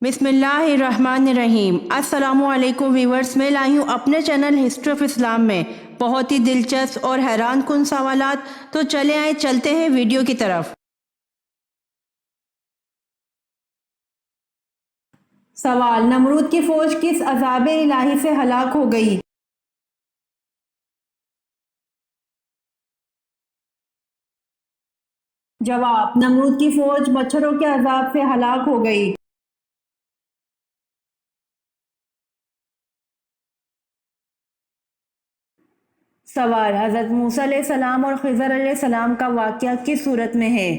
बिस्मिल्लाहिर्रहमानिर्रहीम। अस्सलामु अलैकुम व्यूवर्स, मैं लाई हूँ अपने चैनल हिस्ट्री ऑफ इस्लाम में बहुत ही दिलचस्प और हैरान कुन सवालात। तो चलते हैं वीडियो की तरफ। सवाल: नमरूद की फौज किस अज़ाब इलाही से हलाक हो गई? जवाब: नमरूद की फौज मच्छरों के अजाब से हलाक हो गई। सवाल: हज़रत मूसा अलैहिस्सलाम और खिज़र अलैहिस्सलाम का वाक़या किस सूरत में है?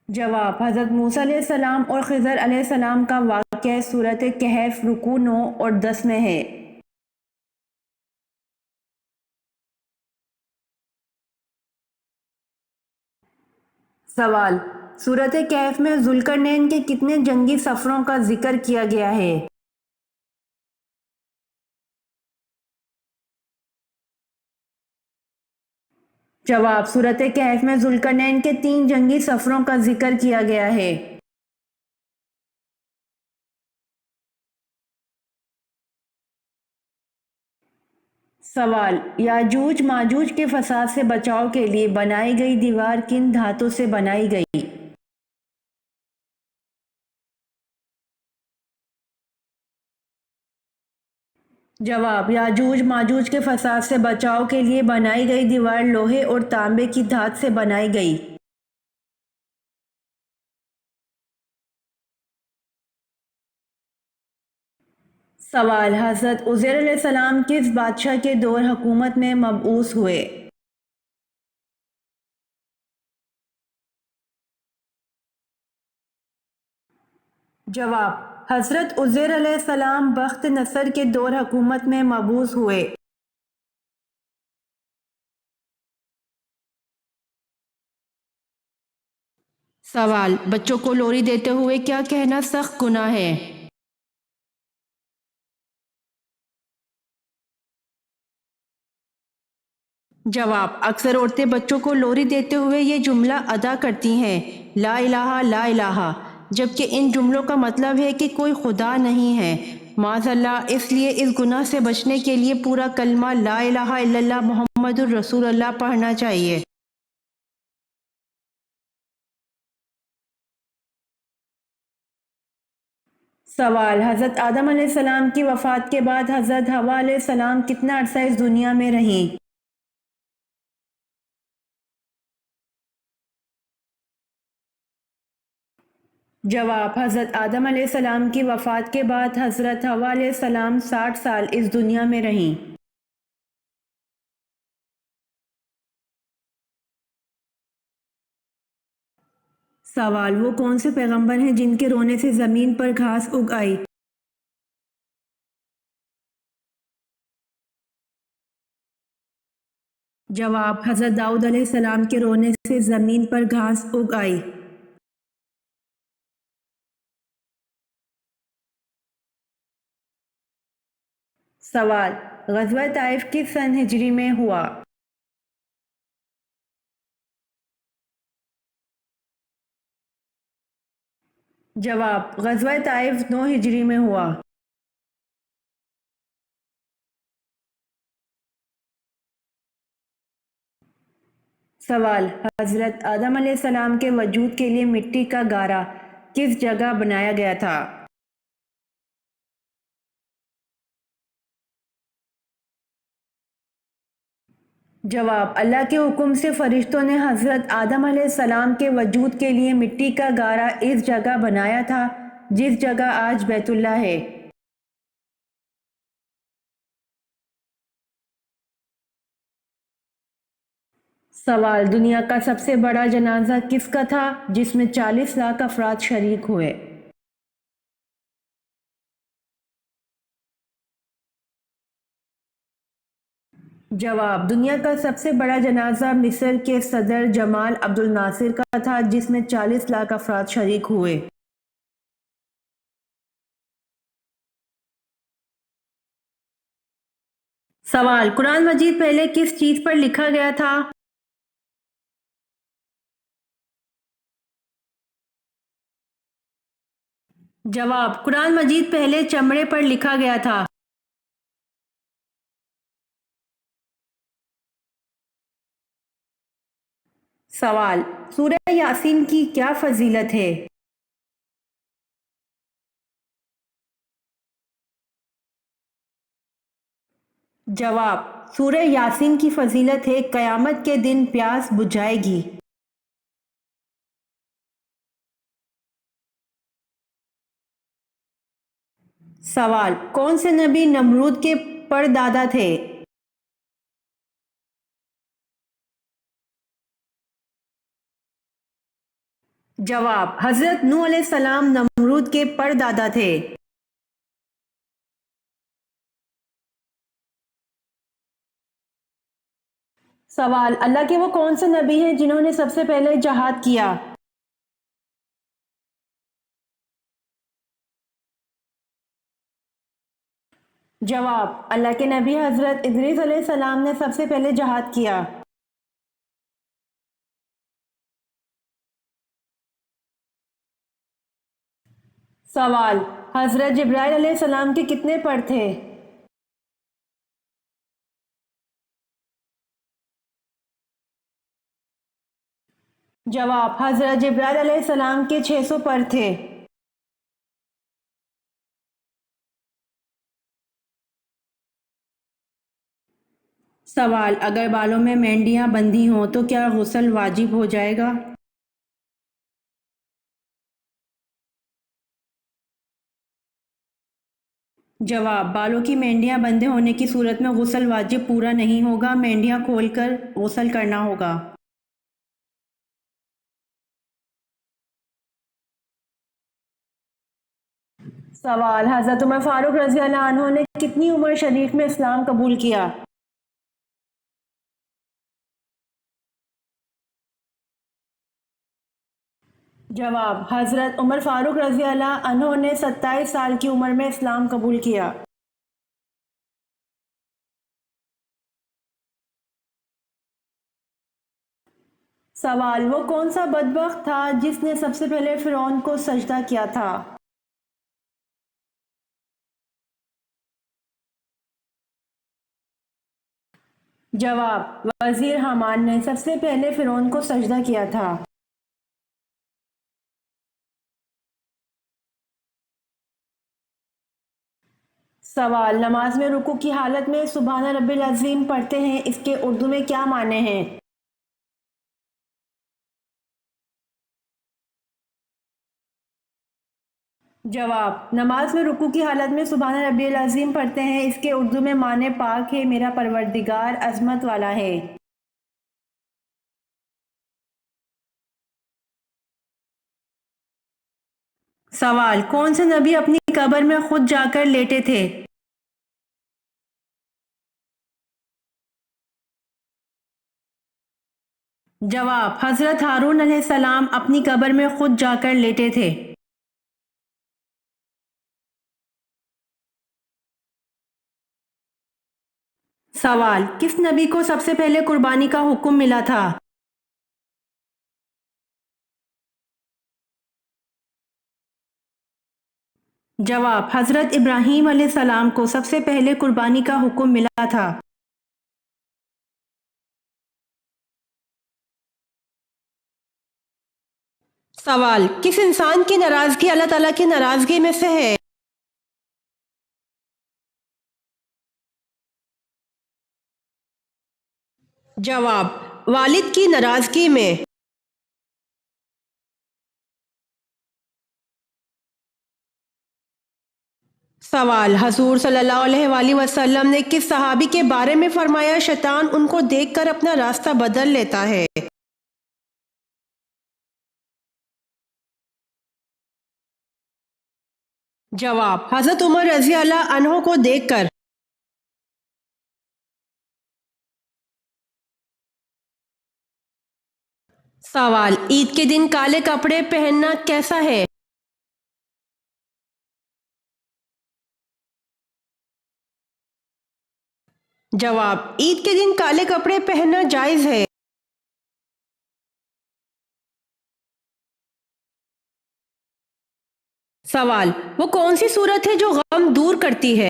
जवाब: हज़रत मूसा अलैहिस्सलाम और खिज़र अलैहिस्सलाम का वाक़या सूरत कहफ रुकू 9 और 10 में है। सवाल: सूरत कहफ में ज़ुल्करनैन के कितने जंगी सफ़रों का जिक्र किया गया है? जवाब: सूरत कहफ में ज़ुल्करनैन के 3 जंगी सफ़रों का जिक्र किया गया है। सवाल: याजूज माजूज के फसाद से बचाव के लिए बनाई गई दीवार किन धातु से बनाई गई? जवाब: याजूज माजूज के फसाद से बचाव के लिए बनाई गई दीवार लोहे और तांबे की धात से बनाई गई। सवाल: हज़रत उज़ैर अलैहिस्सलाम किस बादशाह के दौर हुकूमत में मबऊस हुए? जवाब: हज़रत उज़ैर अलैहिस्सलाम बख्त नसर के दौर हुकूमत में मबऊस हुए। सवाल: बच्चों को लोरी देते हुए क्या कहना सख्त गुनाह है? जवाब: अक्सर औरतें बच्चों को लोरी देते हुए ये जुमला अदा करती हैं, ला इलाहा, जबकि इन जुमलों का मतलब है कि कोई खुदा नहीं है। माज़अल्लाह, इसलिए इस गुनाह से बचने के लिए पूरा कलमा ला इलाहा इल्लल्लाह मुहम्मदुर रसूलुल्लाह पढ़ना चाहिए। सवाल: हज़रत आदम अलैहिस्सलाम की वफ़ात के बाद हज़रत हवा अलैहिस्सलाम कितना अरसा इस दुनिया में रहीं? जवाब: हज़रत आदम अलैहिस्सलाम की वफ़ात के बाद हज़रत हवा अलैहिस्सलाम 60 साल इस दुनिया में रहीं। सवाल: वो कौन से पैगंबर हैं जिनके रोने से ज़मीन पर घास उग आई? जवाब: हज़रत दाऊद अलैहिस्सलाम के रोने से ज़मीन पर घास उग आई। सवाल: ग़ज़वा ताइफ किस सन हिजरी में हुआ? जवाब: ग़ज़वा ताइफ 9 हिजरी में हुआ। सवाल: हज़रत आदम अलैहिस्सलाम के वजूद के लिए मिट्टी का गारा किस जगह बनाया गया था? जवाब: अल्लाह के हुक्म से फरिश्तों ने हज़रत आदम अलैहिस्सलाम के वजूद के लिए मिट्टी का गारा इस जगह बनाया था जिस जगह आज बैतुल्लाह है। सवाल: दुनिया का सबसे बड़ा जनाजा किसका था जिसमें 40 लाख अफराद शरीक हुए? जवाब: दुनिया का सबसे बड़ा जनाजा मिस्र के सदर जमाल अब्दुल नासिर का था जिसमें 40 लाख अफराद शरीक हुए। सवाल: कुरान मजीद पहले किस चीज़ पर लिखा गया था? जवाब, कुरान मजीद पहले चमड़े पर लिखा गया था। सवाल, सूरह यासीन की क्या फजीलत है? जवाब, सूरह यासीन की फजीलत है क़यामत के दिन प्यास बुझाएगी। सवाल, कौन से नबी नमरूद के परदादा थे? जवाब, हजरत नूह अलैहिस्सलाम नमरूद के परदादा थे। सवाल, अल्लाह के वो कौन से नबी हैं जिन्होंने सबसे पहले जहाद किया? जवाब, अल्लाह के नबी हजरत इदरीस अलैहिस्सलाम ने सबसे पहले जहाद किया। सवाल, हजरत जिब्राइल अलैहिस्सलाम के कितने पर थे? जवाब, हजरत जिब्राइल अलैहिस्सलाम के 600 पर थे। सवाल, अगर बालों में मेंढियां बंधी हों तो क्या गुस्ल वाजिब हो जाएगा? जवाब, बालों की मेंढियां बंधे होने की सूरत में गुस्ल वाजिब पूरा नहीं होगा, मेंढियां खोलकर गुस्ल करना होगा। सवाल, हजरत उमर फारूक रजी अल्लाह अन्हो ने कितनी उम्र शरीफ में इस्लाम कबूल किया? जवाब, हजरत उमर फारूक रजी अल्लाह अन्हो ने 27 साल की उम्र में इस्लाम कबूल किया। सवाल, वो कौन सा बदबख्त था जिसने सबसे पहले फिरौन को सजदा किया था? जवाब, वजीर हमान ने सबसे पहले फिरौन को सजदा किया था। सवाल, नमाज में रुकू की हालत में सुबहान रब्बिल अज़ीम पढ़ते हैं, इसके उर्दू में क्या माने हैं? जवाब, नमाज में रुकू की हालत में सुबहान रब्बिल अज़ीम पढ़ते हैं, इसके उर्दू में माने पाक है मेरा परवरदिगार अजमत वाला है। सवाल, कौन से नबी अपनी कब्र में खुद जाकर लेटे थे? जवाब, हजरत हारून अलैहिस्सलाम अपनी कब्र में खुद जाकर लेटे थे। सवाल, किस नबी को सबसे पहले कुर्बानी का हुक्म मिला था? जवाब, हजरत इब्राहीम अलैहिस्सलाम को सबसे पहले कुर्बानी का हुक्म मिला था। सवाल, किस इंसान की नाराजगी अल्लाह ताला की नाराजगी में से है? जवाब, वालिद की नाराजगी में। सवाल, हजूर सल्लल्लाहु अलैहि वसल्लम ने किस सहाबी के बारे में फरमाया शैतान उनको देखकर अपना रास्ता बदल लेता है? जवाब, हजरत उमर रजी अल्लाह अन्हो को देखकर। सवाल, ईद के दिन काले कपड़े पहनना कैसा है? जवाब, ईद के दिन काले कपड़े पहनना जायज है। سوال: وہ کون سی صورت ہے جو غم دور کرتی ہے؟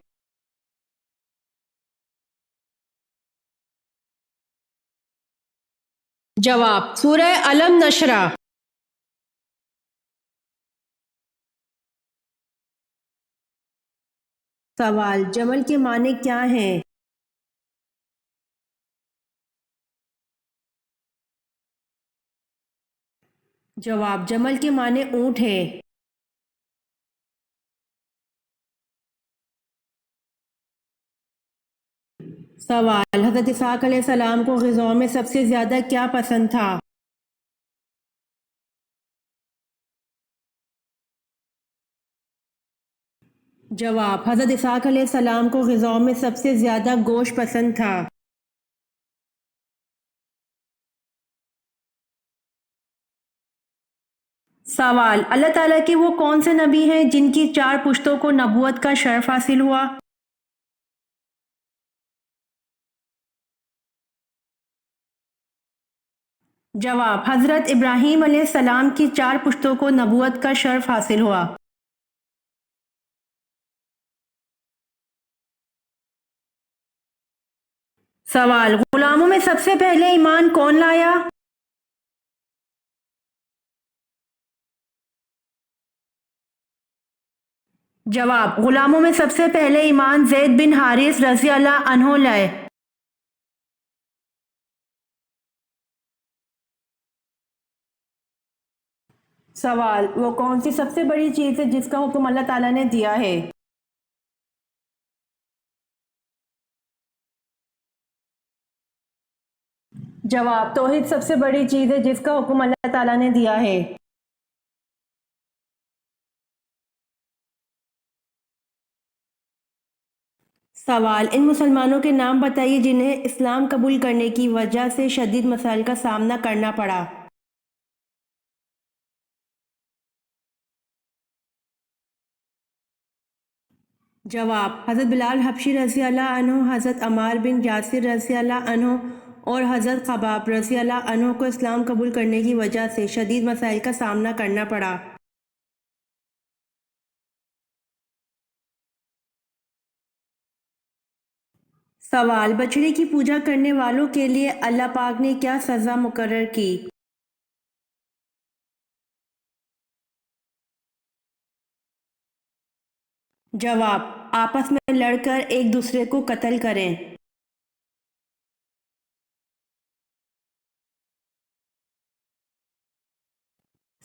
جواب: سورہ الم نشرہ۔ سوال: جمل کے معنی کیا ہیں؟ جواب: جمل کے معنی اونٹ ہے۔ سوال: حضرت اسحاق علیہ السلام کو غذاؤں میں سب سے زیادہ کیا پسند تھا؟ جواب: حضرت اسحاق علیہ السلام کو غذاؤں میں سب سے زیادہ گوشت پسند تھا۔ سوال: اللہ تعالیٰ کے وہ کون سے نبی ہیں جن کی 4 پشتوں کو نبوت کا شرف حاصل ہوا؟ جواب: حضرت ابراہیم علیہ السلام کی 4 پشتوں کو نبوت کا شرف حاصل ہوا۔ سوال: غلاموں میں سب سے پہلے ایمان کون لایا؟ جواب: غلاموں میں سب سے پہلے ایمان زید بن حارث رضی اللہ عنہ لائے۔ سوال: وہ کون سی سب سے بڑی چیز ہے جس کا حکم اللہ تعالیٰ نے دیا ہے؟ جواب: توحید سب سے بڑی چیز ہے جس کا حکم اللہ تعالیٰ نے دیا ہے۔ سوال: ان مسلمانوں کے نام بتائیے جنہیں اسلام قبول کرنے کی وجہ سے شدید مسائل کا سامنا کرنا پڑا۔ جواب: حضرت بلال حبشی رضی اللہ عنہ، حضرت عمار بن یاسر رضی اللہ عنہ اور حضرت خباب رضی اللہ عنہ کو اسلام قبول کرنے کی وجہ سے شدید مسائل کا سامنا کرنا پڑا۔ سوال: بچڑے کی پوجا کرنے والوں کے لیے اللہ پاک نے کیا سزا مقرر کی؟ جواب: آپس میں لڑ کر ایک دوسرے کو قتل کریں۔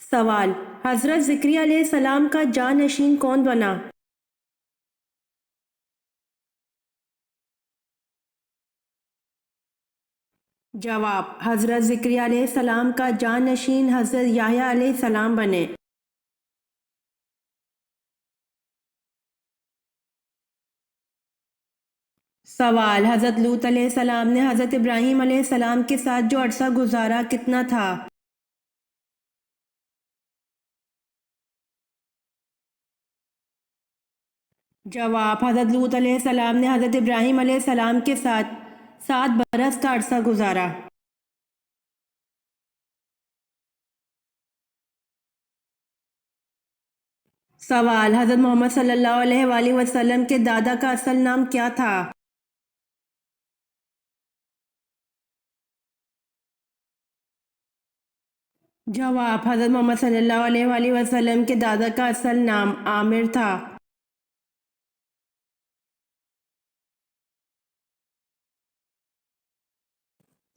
سوال: حضرت زکریا علیہ السلام کا جانشین کون بنا؟ جواب: حضرت زکریا علیہ السلام کا جانشین حضرت یحییٰ علیہ السلام بنے۔ سوال: حضرت لوط علیہ السلام نے حضرت ابراہیم علیہ السلام کے ساتھ جو عرصہ گزارا کتنا تھا؟ جواب: حضرت لوط علیہ السلام نے حضرت ابراہیم علیہ السلام کے ساتھ 7 برس کا عرصہ گزارا۔ سوال: حضرت محمد صلی اللہ علیہ وآلہ وسلم کے دادا کا اصل نام کیا تھا؟ جواب: حضرت محمد صلی اللہ علیہ وآلہ وسلم کے دادا کا اصل نام عامر تھا۔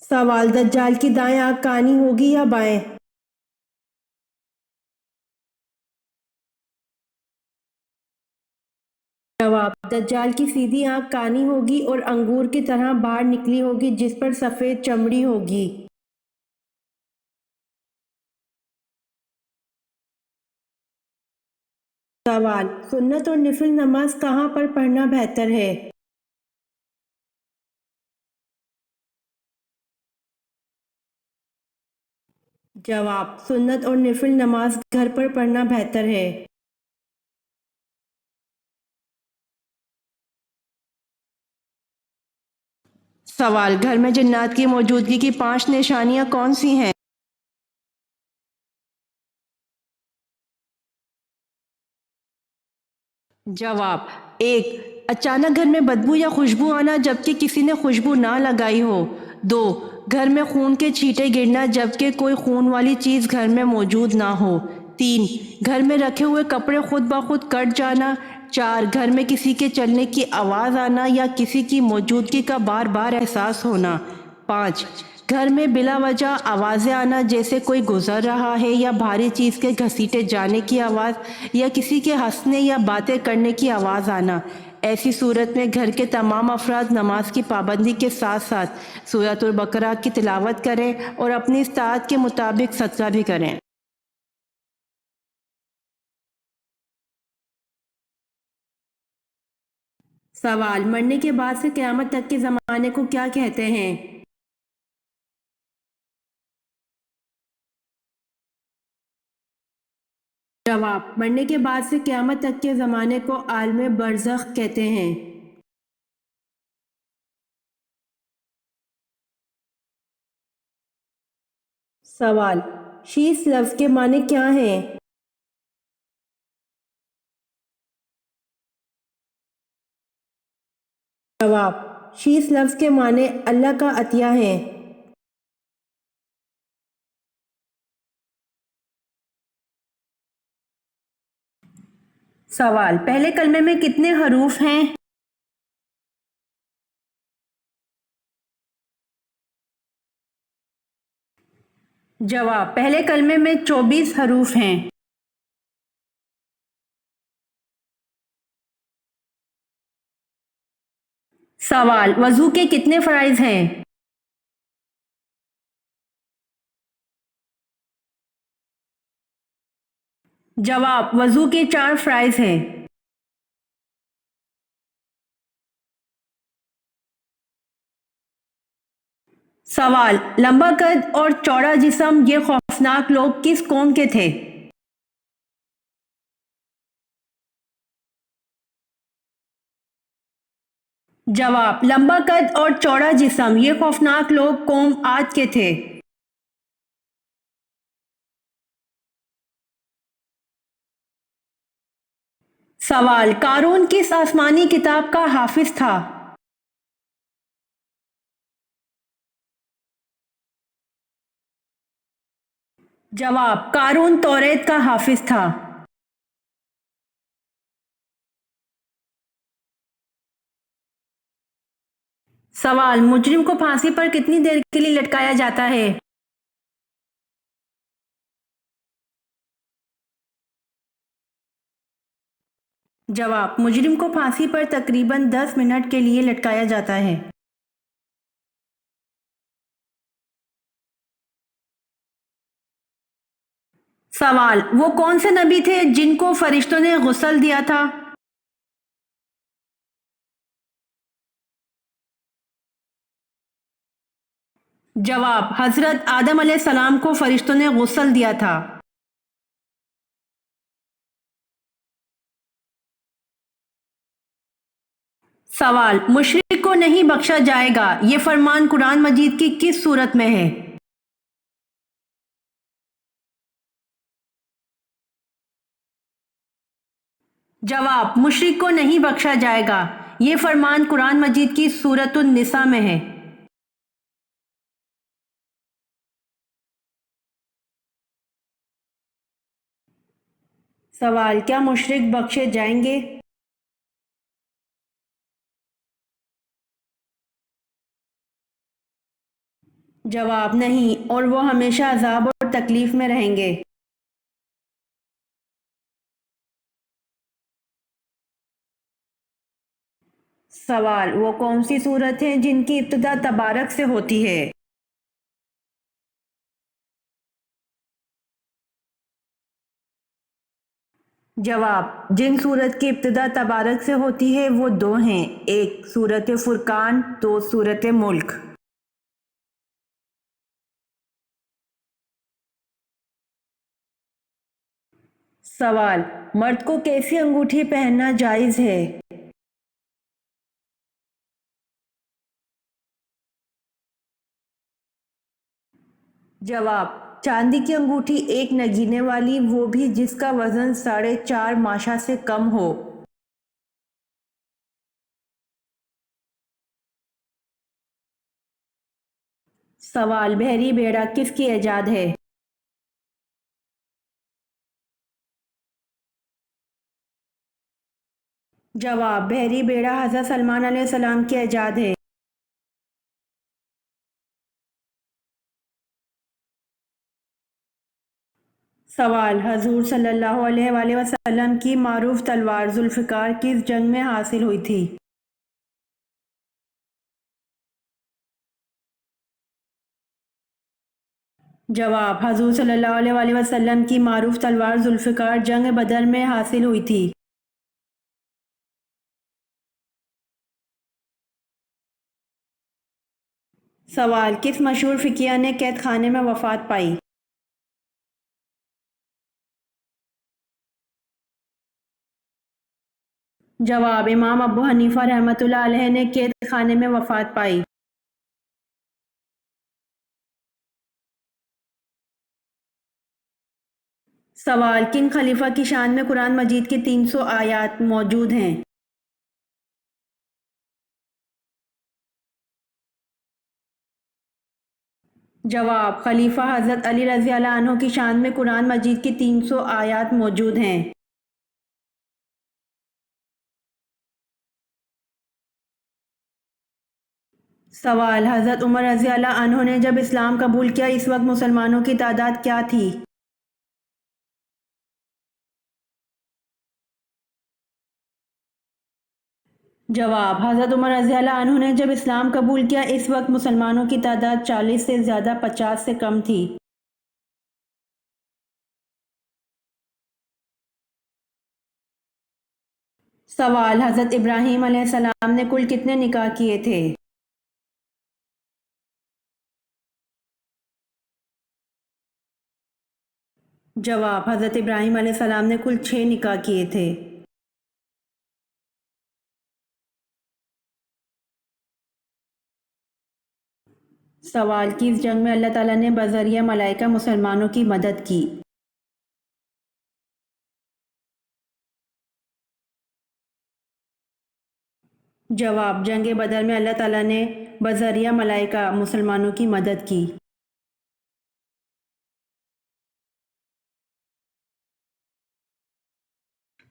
سوال: دجال کی دائیں آنکھ کانی ہوگی یا بائیں؟ جواب: دجال کی سیدھی آنکھ کانی ہوگی اور انگور کی طرح باہر نکلی ہوگی جس پر سفید چمڑی ہوگی۔ سوال: سنت اور نفل نماز کہاں پر پڑھنا بہتر ہے؟ جواب: سنت اور نفل نماز گھر پر پڑھنا بہتر ہے۔ سوال: گھر میں جنات کی موجودگی کی 5 نشانیاں کون سی ہیں؟ जवाब 1. अचानक घर में बदबू या खुशबू आना जबकि किसी ने खुशबू ना लगाई हो। 2. घर में खून के छींटे गिरना जबकि कोई खून वाली चीज़ घर में मौजूद ना हो। 3. घर में रखे हुए कपड़े खुद ब खुद कट जाना। 4. घर में किसी के चलने की आवाज़ आना या किसी की मौजूदगी का बार बार एहसास होना। 5. घर में बिला वजह आवाज़ें आना जैसे कोई गुजर रहा है या भारी चीज़ के घसीटे जाने की आवाज़ या किसी के हंसने या बातें करने की आवाज़ आना। ऐसी सूरत में घर के तमाम अफराद नमाज की पाबंदी के साथ साथ सूरतुल बकरा की तिलावत करें और अपनी इस्ताअत के मुताबिक सदका भी करें। सवाल, मरने के बाद से क़यामत तक के ज़माने को क्या कहते हैं? जवाब, मरने के बाद से क़यामत तक के ज़माने को आलम बरज़ख कहते हैं। सवाल, शीस लफ्ज़ के माने क्या हैं? जवाब, शीस लफ्ज़ के माने अल्लाह का अतिया है। सवाल, पहले कलमे में कितने हरूफ हैं? जवाब, पहले कलमे में 24 हरूफ हैं। सवाल, वज़ू के कितने फ़राइज़ हैं? जवाब, वज़ू के 4 फ़राइज़ हैं। सवाल, लंबा कद और चौड़ा जिस्म ये खौफनाक लोग किस कौम के थे? जवाब, लंबा कद और चौड़ा जिस्म ये खौफनाक लोग कौम आद के थे। सवाल, कारून किस आसमानी किताब का हाफिज था? जवाब, कारून तौरेत का हाफिज था। सवाल, मुजरिम को फांसी पर कितनी देर के लिए लटकाया जाता है? जवाब, मुजरिम को फांसी पर तकरीबन 10 मिनट के लिए लटकाया जाता है। सवाल, वो कौन से नबी थे जिनको फरिश्तों ने गुस्ल दिया था? जवाब, हजरत आदम अलैहिस्सलाम को फरिश्तों ने गुस्ल दिया था। सवाल, मुशरिक को नहीं बख्शा जाएगा ये फरमान कुरान मजीद की किस सूरत में है? जवाब, मुशरिक को नहीं बख्शा जाएगा ये फरमान कुरान मजीद की सूरतुन निसा में है। सवाल, क्या मुशरिक बख्शे जाएंगे? जवाब, नहीं, और वो हमेशा अजाब और तकलीफ में रहेंगे। सवाल, वो कौन सी सूरत है जिनकी इब्तिदा तबारक से होती है? जवाब, जिन सूरत की इब्तिदा तबारक से होती है वो दो हैं, एक सूरत फुरकान, दो सूरत मुल्क। सवाल, मर्द को कैसी अंगूठी पहनना जायज़ है? जवाब, चांदी की अंगूठी एक नगीने वाली, वो भी जिसका वजन 4.5 माशा से कम हो। سوال، بحری بیڑا کس کی ایجاد ہے؟ جواب، بحری بیڑا حضرت سلمان علیہ السلام کی ایجاد ہے۔ سوال، حضور صلی اللہ علیہ وآلہ وسلم کی معروف تلوار ذوالفقار کس جنگ میں حاصل ہوئی تھی؟ جواب، حضور صلی اللہ علیہ وآلہ وسلم کی معروف تلوار ذوالفقار جنگ بدر میں حاصل ہوئی تھی۔ سوال، کس مشہور فقیہ نے قید خانے میں وفات پائی؟ جواب، امام ابو حنیفہ رحمۃ اللہ علیہ نے قید خانے میں وفات پائی۔ سوال، کن خلیفہ کی شان میں قرآن مجید کی 300 آیات موجود ہیں؟ جواب، خلیفہ حضرت علی رضی اللہ عنہ کی شان میں قرآن مجید کی 300 آیات موجود ہیں۔ سوال، حضرت عمر رضی اللہ عنہ نے جب اسلام قبول کیا اس وقت مسلمانوں کی تعداد کیا تھی؟ جواب، حضرت عمر رضی اللہ عنہ نے جب اسلام قبول کیا اس وقت مسلمانوں کی تعداد 40 سے زیادہ 50 سے کم تھی۔ سوال، حضرت ابراہیم علیہ السلام نے کل کتنے نکاح کیے تھے؟ جواب، حضرت ابراہیم علیہ السلام نے کل 6 نکاح کیے تھے۔ سوال، کس جنگ میں اللہ تعالیٰ نے بذریعہ ملائکہ مسلمانوں کی مدد کی؟ جواب، جنگ بدر میں اللہ تعالیٰ نے بذریعہ ملائکہ مسلمانوں کی مدد کی۔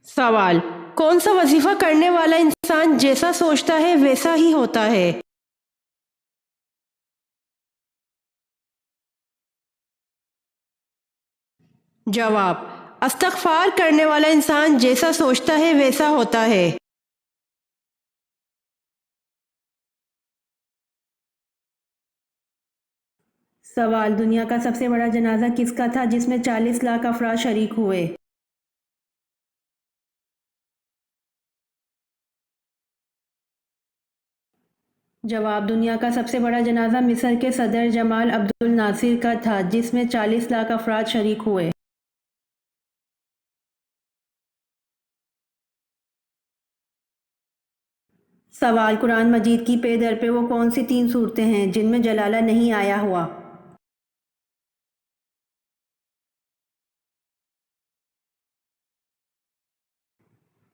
سوال، کون سا وظیفہ کرنے والا انسان جیسا سوچتا ہے ویسا ہی ہوتا ہے؟ جواب، استغفار کرنے والا انسان جیسا سوچتا ہے ویسا ہوتا ہے۔ سوال، دنیا کا سب سے بڑا جنازہ کس کا تھا جس میں 40 لاکھ افراد شریک ہوئے؟ جواب، دنیا کا سب سے بڑا جنازہ مصر کے صدر جمال عبد الناصر کا تھا جس میں 40 لاکھ افراد شریک ہوئے۔ سوال، قرآن مجید کی پے در پہ وہ کون سی 3 صورتیں ہیں جن میں جلالہ نہیں آیا ہوا؟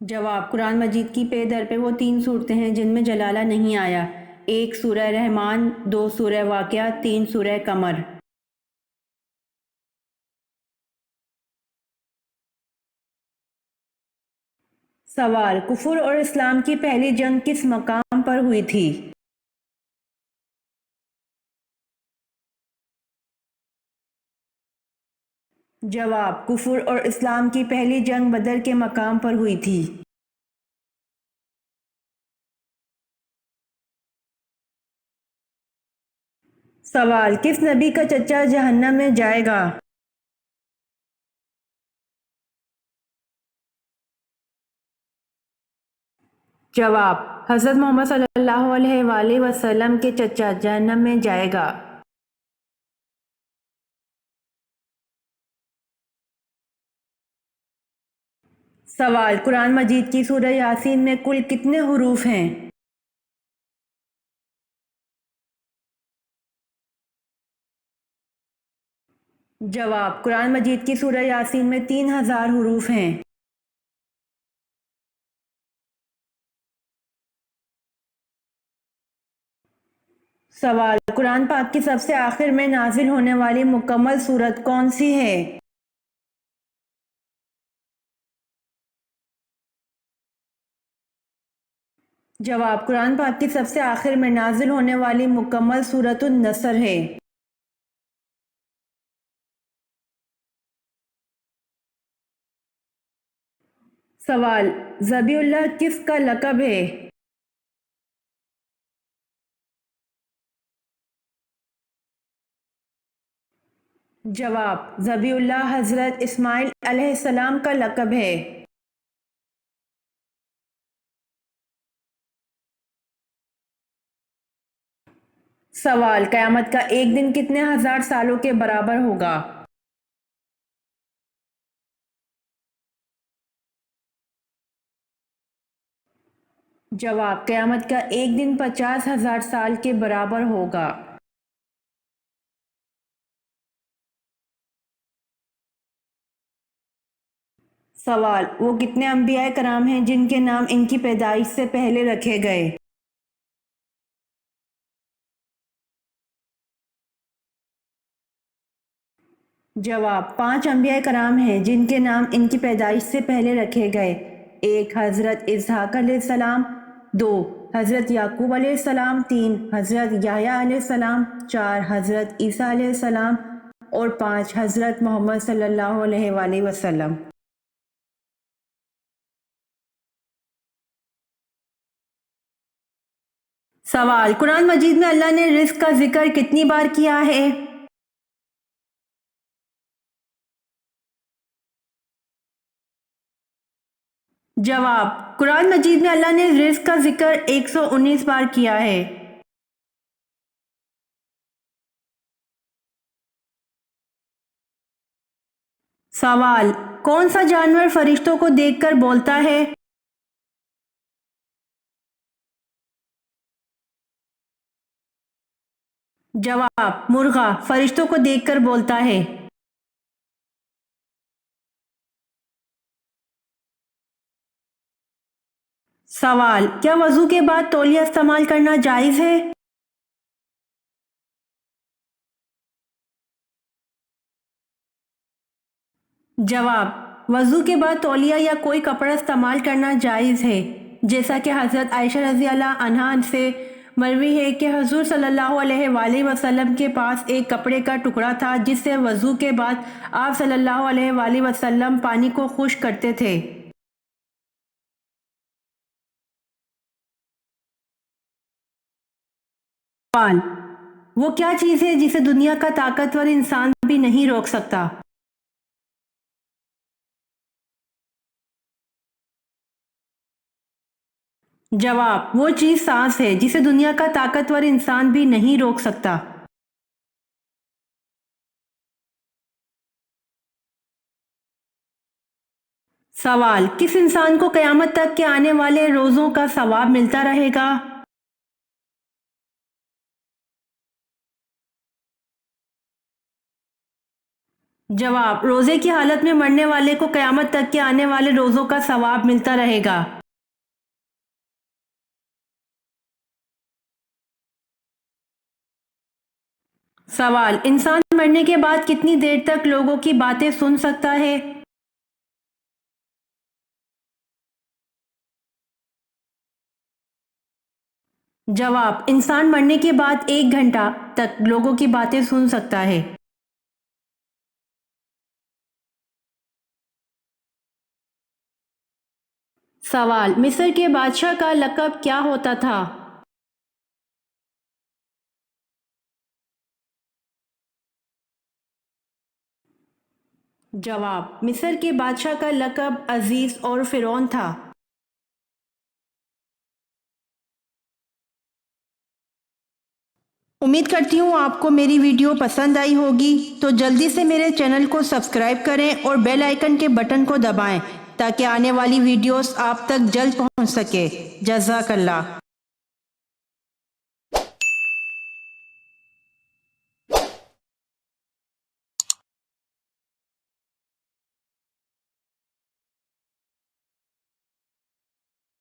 جواب، قرآن مجید کی پے در پہ وہ 3 صورتیں ہیں جن میں جلالہ نہیں آیا۔ 1 سورہ رحمان، 2 سورہ واقعہ، 3 سورہ قمر۔ سوال، کفر اور اسلام کی پہلی جنگ کس مقام پر ہوئی تھی؟ جواب، کفر اور اسلام کی پہلی جنگ بدر کے مقام پر ہوئی تھی۔ سوال، کس نبی کا چچا جہنم میں جائے گا؟ جواب، حضرت محمد صلی اللہ علیہ وآلہ وسلم کے چچا جہنم میں جائے گا۔ سوال، قرآن مجید کی سورہ یاسین میں کل کتنے حروف ہیں؟ جواب، قرآن مجید کی سورہ یاسین میں 3000 حروف ہیں۔ سوال، قرآن پاک کی سب سے آخر میں نازل ہونے والی مکمل سورت کون سی ہے؟ جواب، قرآن پاک کی سب سے آخر میں نازل ہونے والی مکمل سورت النصر ہے۔ سوال، ذبیح اللہ کس کا لقب ہے؟ جواب، ذبیح اللہ حضرت اسماعیل علیہ السلام کا لقب ہے۔ سوال، قیامت کا ایک دن کتنے ہزار سالوں کے برابر ہوگا؟ جواب، قیامت کا ایک دن 50,000 سال کے برابر ہوگا۔ سوال، وہ کتنے انبیاء کرام ہیں جن کے نام ان کی پیدائش سے پہلے رکھے گئے؟ جواب، 5 انبیاء کرام ہیں جن کے نام ان کی پیدائش سے پہلے رکھے گئے۔ 1 حضرت اسحاق علیہ السلام، 2 حضرت یعقوب علیہ السلام، 3 حضرت یحییٰ علیہ السلام، 4 حضرت عیسیٰ علیہ السلام اور 5 حضرت محمد صلی اللہ علیہ وآلہ وسلم۔ سوال، قرآن مجید میں اللہ نے رزق کا ذکر کتنی بار کیا ہے؟ جواب، قرآن مجید میں اللہ نے رزق کا ذکر 119 بار کیا ہے۔ سوال، کون سا جانور فرشتوں کو دیکھ کر بولتا ہے؟ جواب، مرغا فرشتوں کو دیکھ کر بولتا ہے۔ سوال، کیا وضو کے بعد تولیہ استعمال کرنا جائز ہے؟ جواب، وضو کے بعد تولیہ یا کوئی کپڑا استعمال کرنا جائز ہے، جیسا کہ حضرت عائشہ رضی اللہ عنہا سے مروی ہے کہ حضور صلی اللہ علیہ وآلہ وسلم کے پاس ایک کپڑے کا ٹکڑا تھا جس سے وضو کے بعد آپ صلی اللہ علیہ وآلہ وسلم پانی کو خشک کرتے تھے۔ سوال، وہ کیا چیز ہے جسے دنیا کا طاقتور انسان بھی نہیں روک سکتا؟ جواب، وہ چیز سانس ہے جسے دنیا کا طاقتور انسان بھی نہیں روک سکتا۔ سوال، کس انسان کو قیامت تک کے آنے والے روزوں کا ثواب ملتا رہے گا؟ جواب، روزے کی حالت میں مرنے والے کو قیامت تک کے آنے والے روزوں کا ثواب ملتا رہے گا۔ سوال، انسان مرنے کے بعد کتنی دیر تک لوگوں کی باتیں سن سکتا ہے؟ جواب، انسان مرنے کے بعد 1 گھنٹہ تک لوگوں کی باتیں سن سکتا ہے۔ سوال، مصر کے بادشاہ کا لقب کیا ہوتا تھا؟ جواب، مصر کے بادشاہ کا لقب عزیز اور فرعون تھا۔ امید کرتی ہوں آپ کو میری ویڈیو پسند آئی ہوگی، تو جلدی سے میرے چینل کو سبسکرائب کریں اور بیل آئیکن کے بٹن کو دبائیں تاکہ آنے والی ویڈیوز آپ تک جلد پہنچ سکے۔ جزاک اللہ۔